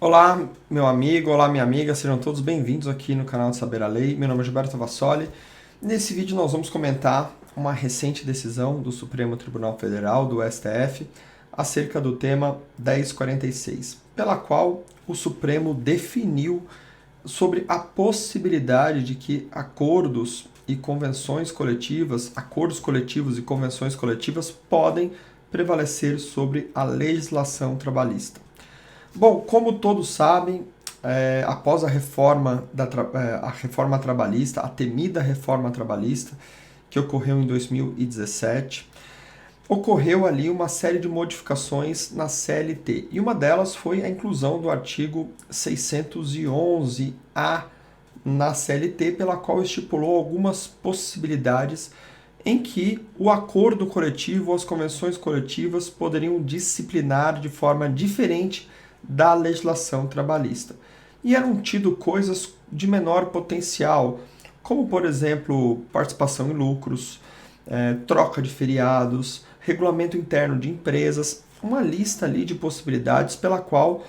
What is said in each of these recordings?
Olá, meu amigo, olá, minha amiga, sejam todos bem-vindos aqui no canal de Saber a Lei. Meu nome é Gilberto Vassoli. Nesse vídeo nós vamos comentar uma recente decisão do Supremo Tribunal Federal, do STF, acerca do tema 1046, pela qual o Supremo definiu sobre a possibilidade de que acordos e convenções coletivas, acordos coletivos e convenções coletivas podem prevalecer sobre a legislação trabalhista. Bom, como todos sabem, após a reforma trabalhista, a temida reforma trabalhista, que ocorreu em 2017, ocorreu ali uma série de modificações na CLT. E uma delas foi a inclusão do artigo 611-A na CLT, pela qual estipulou algumas possibilidades em que o acordo coletivo ou as convenções coletivas poderiam disciplinar de forma diferente da legislação trabalhista. E eram tido coisas de menor potencial, como, por exemplo, participação em lucros, troca de feriados, regulamento interno de empresas, uma lista ali de possibilidades pela qual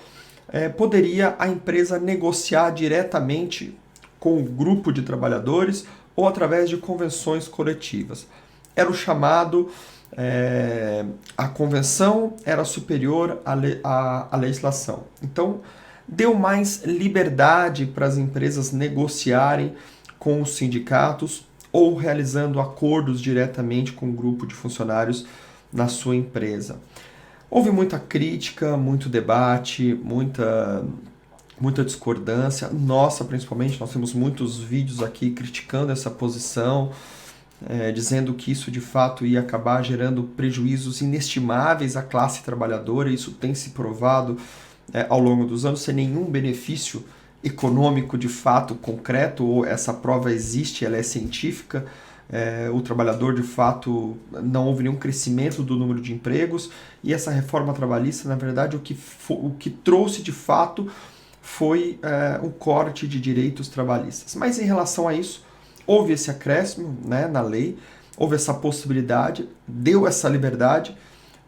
poderia a empresa negociar diretamente com o grupo de trabalhadores ou através de convenções coletivas. Era o chamado a convenção era superior à legislação. Então, deu mais liberdade para as empresas negociarem com os sindicatos ou realizando acordos diretamente com o grupo de funcionários na sua empresa. Houve muita crítica, muito debate, muita discordância. Nossa, principalmente, nós temos muitos vídeos aqui criticando essa posição, dizendo que isso de fato ia acabar gerando prejuízos inestimáveis à classe trabalhadora. Isso tem se provado ao longo dos anos sem nenhum benefício econômico de fato concreto, ou essa prova existe, ela é científica. O trabalhador de fato não houve nenhum crescimento do número de empregos, e essa reforma trabalhista, na verdade, o que trouxe de fato foi um corte de direitos trabalhistas. Mas em relação a isso, houve esse acréscimo, na lei, houve essa possibilidade, deu essa liberdade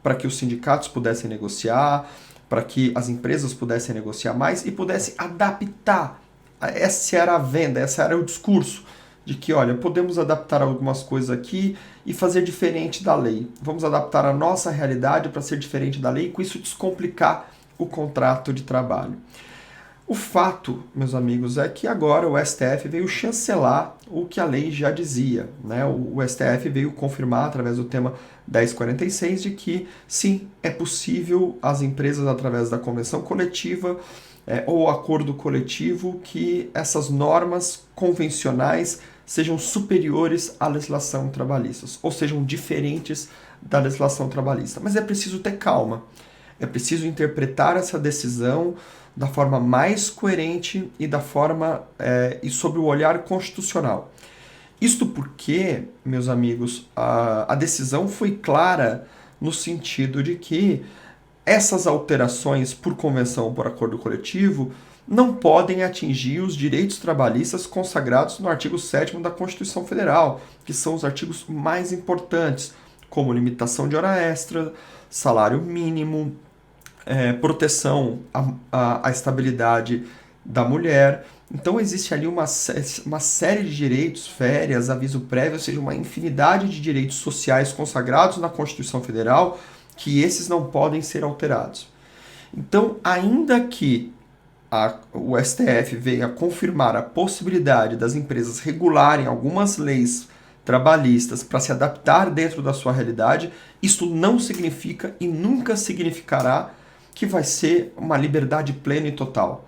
para que os sindicatos pudessem negociar, para que as empresas pudessem negociar mais e pudessem adaptar. Essa era a venda, esse era o discurso de que, olha, podemos adaptar algumas coisas aqui e fazer diferente da lei. Vamos adaptar a nossa realidade para ser diferente da lei e com isso descomplicar o contrato de trabalho. O fato, meus amigos, é que agora o STF veio chancelar o que a lei já dizia, O STF veio confirmar, através do tema 1046, de que, sim, é possível as empresas, através da convenção coletiva ou acordo coletivo, que essas normas convencionais sejam superiores à legislação trabalhista, ou sejam diferentes da legislação trabalhista. Mas é preciso ter calma, é preciso interpretar essa decisão da forma mais coerente e da forma e sob o olhar constitucional. Isto porque, meus amigos, a decisão foi clara no sentido de que essas alterações por convenção ou por acordo coletivo não podem atingir os direitos trabalhistas consagrados no artigo 7º da Constituição Federal, que são os artigos mais importantes, como limitação de hora extra, salário mínimo, proteção à estabilidade da mulher. Então existe ali uma série de direitos, férias, aviso prévio, ou seja, uma infinidade de direitos sociais consagrados na Constituição Federal, que esses não podem ser alterados. Então, ainda que o STF venha confirmar a possibilidade das empresas regularem algumas leis trabalhistas para se adaptar dentro da sua realidade, isto não significa e nunca significará que vai ser uma liberdade plena e total.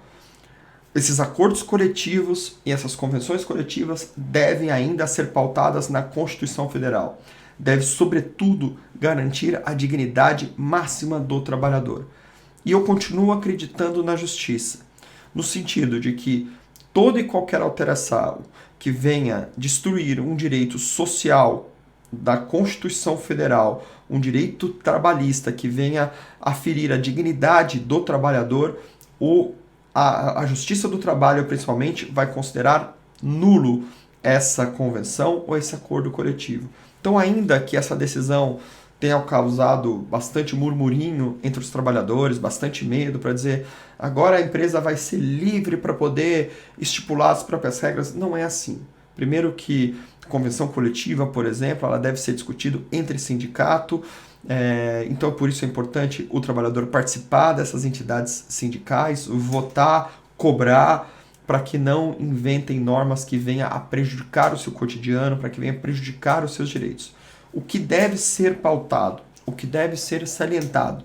Esses acordos coletivos e essas convenções coletivas devem ainda ser pautadas na Constituição Federal. Deve, sobretudo, garantir a dignidade máxima do trabalhador. E eu continuo acreditando na justiça, no sentido de que toda e qualquer alteração que venha destruir um direito social da Constituição Federal, um direito trabalhista que venha a ferir a dignidade do trabalhador, a Justiça do Trabalho, principalmente, vai considerar nulo essa convenção ou esse acordo coletivo. Então, ainda que essa decisão tenha causado bastante murmurinho entre os trabalhadores, bastante medo para dizer agora a empresa vai ser livre para poder estipular as próprias regras. Não é assim. Primeiro que convenção coletiva, por exemplo, ela deve ser discutida entre sindicato, então por isso é importante o trabalhador participar dessas entidades sindicais, votar, cobrar, para que não inventem normas que venham a prejudicar o seu cotidiano, para que venham a prejudicar os seus direitos. O que deve ser pautado, o que deve ser salientado,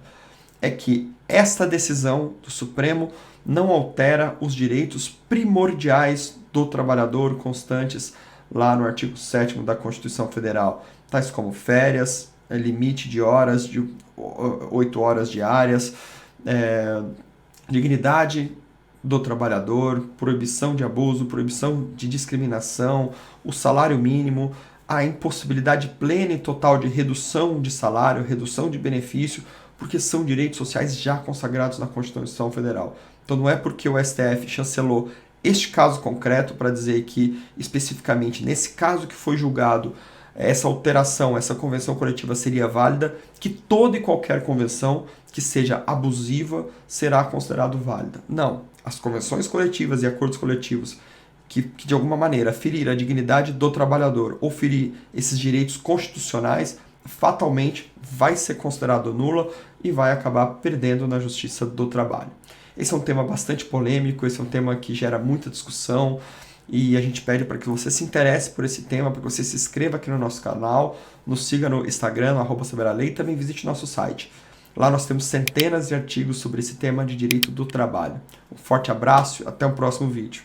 é que esta decisão do Supremo não altera os direitos primordiais do trabalhador constantes lá no artigo 7º da Constituição Federal, tais como férias, limite de horas, de 8 horas diárias, dignidade do trabalhador, proibição de abuso, proibição de discriminação, o salário mínimo, a impossibilidade plena e total de redução de salário, redução de benefício, porque são direitos sociais já consagrados na Constituição Federal. Então não é porque o STF chancelou este caso concreto para dizer que, especificamente nesse caso que foi julgado, essa alteração, essa convenção coletiva seria válida, que toda e qualquer convenção que seja abusiva será considerada válida. Não. As convenções coletivas e acordos coletivos que de alguma maneira ferir a dignidade do trabalhador ou ferir esses direitos constitucionais, fatalmente vai ser considerado nula e vai acabar perdendo na justiça do trabalho. Esse é um tema bastante polêmico, esse é um tema que gera muita discussão e a gente pede para que você se interesse por esse tema, para que você se inscreva aqui no nosso canal, nos siga no Instagram, @saberalei, e também visite nosso site. Lá nós temos centenas de artigos sobre esse tema de direito do trabalho. Um forte abraço e até o próximo vídeo.